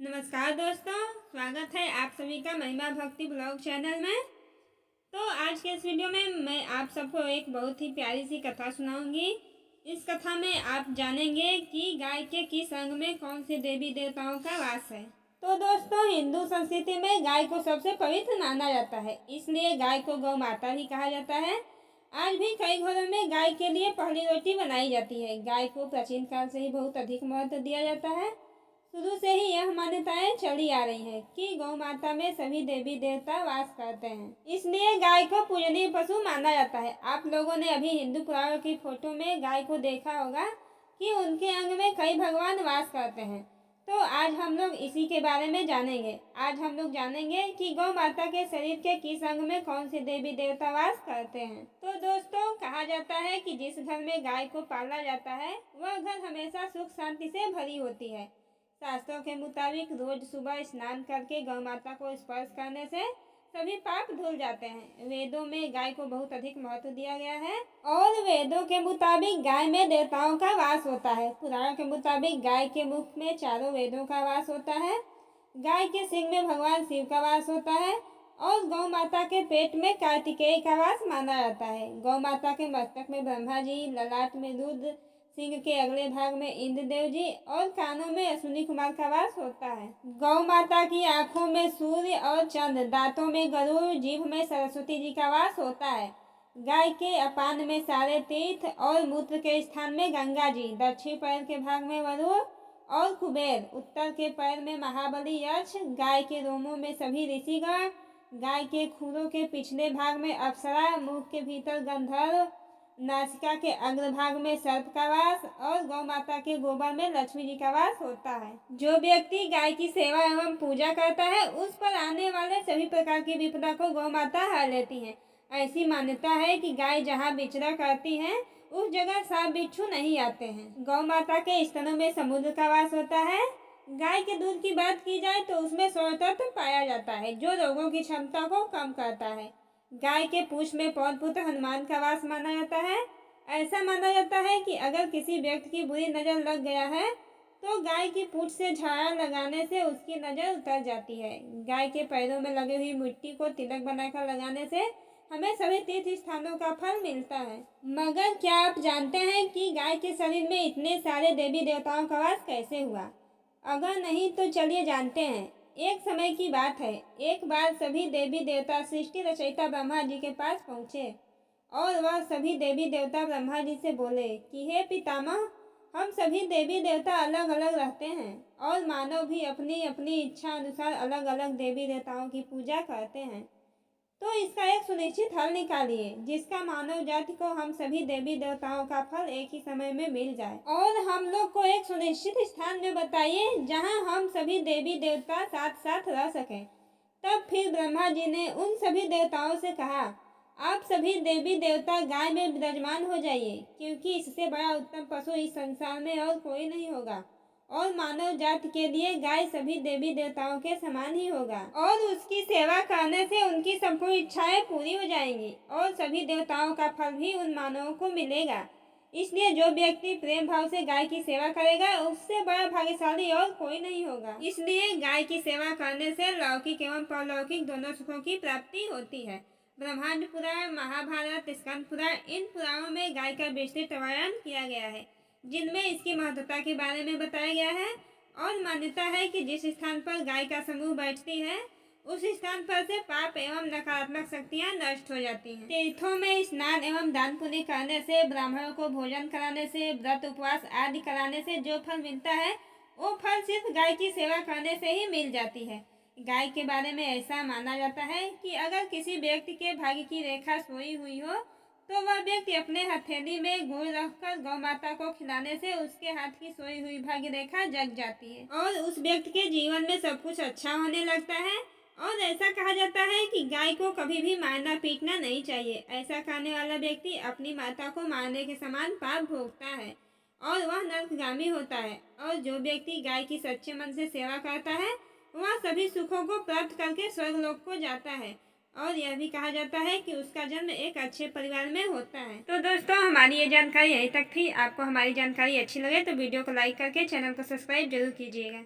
नमस्कार दोस्तों, स्वागत है आप सभी का महिमा भक्ति ब्लॉग चैनल में। तो आज के इस वीडियो में मैं आप सबको एक बहुत ही प्यारी सी कथा सुनाऊंगी। इस कथा में आप जानेंगे कि गाय के किस अंग में कौन से देवी देवताओं का वास है। तो दोस्तों, हिंदू संस्कृति में गाय को सबसे पवित्र माना जाता है, इसलिए गाय को गौ माता भी कहा जाता है। आज भी कई घरों में गाय के लिए पहली रोटी बनाई जाती है। गाय को प्राचीन काल से ही बहुत अधिक महत्व दिया जाता है। शुरू से ही यह मान्यताएं चली आ रही है कि गौ माता में सभी देवी देवता वास करते हैं, इसलिए गाय को पूजनीय पशु माना जाता है। आप लोगों ने अभी हिंदू पुराणों की फोटो में गाय को देखा होगा कि उनके अंग में कई भगवान वास करते हैं। तो आज हम लोग इसी के बारे में जानेंगे। आज हम लोग जानेंगे कि गौ माता के शरीर के किस अंग में कौन से देवी देवता वास करते हैं। तो दोस्तों, कहा जाता है कि जिस घर में गाय को पाला जाता है वह घर हमेशा सुख शांति से भरी होती है। शास्त्रों के मुताबिक रोज सुबह स्नान करके गौ माता को स्पर्श करने से सभी पाप धुल जाते हैं। वेदों में गाय को बहुत अधिक महत्व दिया गया है और वेदों के मुताबिक गाय में देवताओं का वास होता है। पुराणों के मुताबिक गाय के मुख में चारों वेदों का वास होता है। गाय के सिंह में भगवान शिव का वास होता है और गौ माता के पेट में कार्तिकेय का वास माना जाता है। गौ माता के मस्तक में ब्रह्मा जी, ललाट में रुद्र, सिंह के अगले भाग में इंद्रदेव जी और कानों में अश्विनी कुमार का वास होता है। गौ माता की आंखों में सूर्य और चंद्र, दांतों में गरुड़, जीभ में सरस्वती जी का वास होता है। गाय के अपान में सारे तीर्थ और मूत्र के स्थान में गंगा जी, दक्षिण पैर के भाग में वरुण और कुबेर, उत्तर के पैर में महाबली यक्ष, गाय के रोमों में सभी ऋषिगण, गाय के खुरों के पिछले भाग में अप्सरा, मुख के भीतर गंधर्व, नासिका के अग्रभाग में सर्प का वास और गौ माता के गोबर में लक्ष्मी जी का वास होता है। जो व्यक्ति गाय की सेवा एवं पूजा करता है उस पर आने वाले सभी प्रकार की विपदा को गौ माता हर लेती है। ऐसी मान्यता है कि गाय जहाँ विचरा करती है उस जगह सांप बिच्छू नहीं आते हैं। गौ माता के स्तनों में समुद्र का वास होता है। गाय के दूध की बात की जाए तो उसमें स्वर्ण तत्व पाया जाता है जो रोगों की क्षमता को कम करता है। गाय के पूंछ में पौध पुत्र हनुमान का वास माना जाता है। ऐसा माना जाता है कि अगर किसी व्यक्ति की बुरी नज़र लग गया है तो गाय की पूंछ से झाड़ा लगाने से उसकी नज़र उतर जाती है। गाय के पैरों में लगी हुई मिट्टी को तिलक बनाकर लगाने से हमें सभी तीर्थ स्थानों का फल मिलता है। मगर क्या आप जानते हैं कि गाय के शरीर में इतने सारे देवी देवताओं का वास कैसे हुआ? अगर नहीं तो चलिए जानते हैं। एक समय की बात है, एक बार सभी देवी देवता सृष्टि रचयिता ब्रह्मा जी के पास पहुँचे और वह सभी देवी देवता ब्रह्मा जी से बोले कि हे पितामह, हम सभी देवी देवता अलग अलग रहते हैं और मानव भी अपनी अपनी इच्छा अनुसार अलग अलग देवी देवताओं की पूजा करते हैं। तो इसका एक सुनिश्चित हल निकालिए जिसका मानव जाति को हम सभी देवी देवताओं का फल एक ही समय में मिल जाए और हम लोग को एक सुनिश्चित स्थान में बताइए जहां हम सभी देवी देवता साथ साथ रह सकें। तब फिर ब्रह्मा जी ने उन सभी देवताओं से कहा, आप सभी देवी देवता गाय में विराजमान हो जाइए, क्योंकि इससे बड़ा उत्तम पशु इस संसार में और कोई नहीं होगा और मानव जाति के लिए गाय सभी देवी देवताओं के समान ही होगा और उसकी सेवा करने से उनकी संपूर्ण इच्छाएं पूरी हो जाएंगी और सभी देवताओं का फल भी उन मानवों को मिलेगा। इसलिए जो व्यक्ति प्रेम भाव से गाय की सेवा करेगा उससे बड़ा भाग्यशाली और कोई नहीं होगा। इसलिए गाय की सेवा करने से लौकिक एवं परलौकिक दोनों सुखों की प्राप्ति होती है। ब्रह्मांड पुराण, महाभारत, स्कंद पुराण, इन पुराणों में गाय का विस्तृत वर्णन किया गया है जिनमें इसकी महत्वता के बारे में बताया गया है और मान्यता है कि जिस स्थान पर गाय का समूह बैठती है उस स्थान पर से पाप एवं नकारात्मक शक्तियां नष्ट हो जाती हैं। तीर्थों में स्नान एवं दान पुण्य करने से, ब्राह्मणों को भोजन कराने से, व्रत उपवास आदि कराने से जो फल मिलता है वो फल सिर्फ गाय की सेवा करने से ही मिल जाती है। गाय के बारे में ऐसा माना जाता है कि अगर किसी व्यक्ति के भाग्य की रेखा सोई हुई हो तो वह व्यक्ति अपने हथेली में गुड़ रखकर गौ माता को खिलाने से उसके हाथ की सोई हुई भाग्य रेखा जग जाती है और उस व्यक्ति के जीवन में सब कुछ अच्छा होने लगता है। और ऐसा कहा जाता है कि गाय को कभी भी मारना पीटना नहीं चाहिए। ऐसा करने वाला व्यक्ति अपनी माता को मारने के समान पाप भोगता है और वह नरकगामी होता है। और जो व्यक्ति गाय की सच्चे मन से सेवा करता है वह सभी सुखों को प्राप्त करके स्वर्गलोक को जाता है और यह भी कहा जाता है कि उसका जन्म एक अच्छे परिवार में होता है। तो दोस्तों, हमारी ये जानकारी यहीं तक थी। आपको हमारी जानकारी अच्छी लगे तो वीडियो को लाइक करके चैनल को सब्सक्राइब जरूर कीजिएगा।